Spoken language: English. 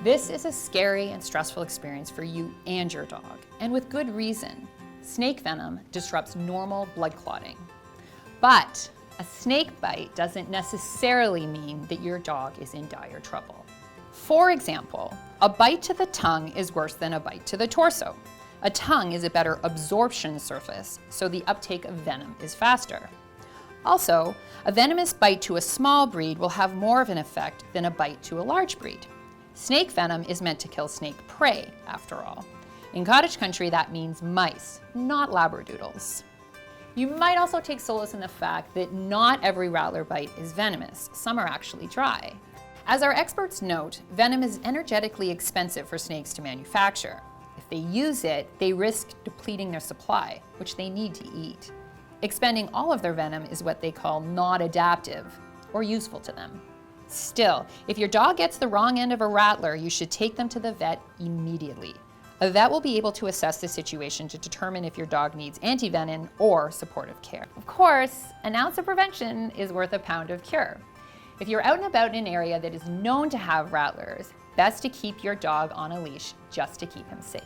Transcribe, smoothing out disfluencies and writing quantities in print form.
This is a scary and stressful experience for you and your dog, and with good reason. Snake venom disrupts normal blood clotting. But a snake bite doesn't necessarily mean that your dog is in dire trouble. For example, a bite to the tongue is worse than a bite to the torso. A tongue is a better absorption surface, so the uptake of venom is faster. Also, a venomous bite to a small breed will have more of an effect than a bite to a large breed. Snake venom is meant to kill snake prey, after all. In cottage country, that means mice, not labradoodles. You might also take solace in the fact that not every rattler bite is venomous. Some are actually dry. As our experts note, venom is energetically expensive for snakes to manufacture. If they use it, they risk depleting their supply, which they need to eat. Expending all of their venom is what they call not adaptive, or useful to them. Still, if your dog gets the wrong end of a rattler, you should take them to the vet immediately. A vet will be able to assess the situation to determine if your dog needs antivenom or supportive care. Of course, an ounce of prevention is worth a pound of cure. If you're out and about in an area that is known to have rattlers, best to keep your dog on a leash just to keep him safe.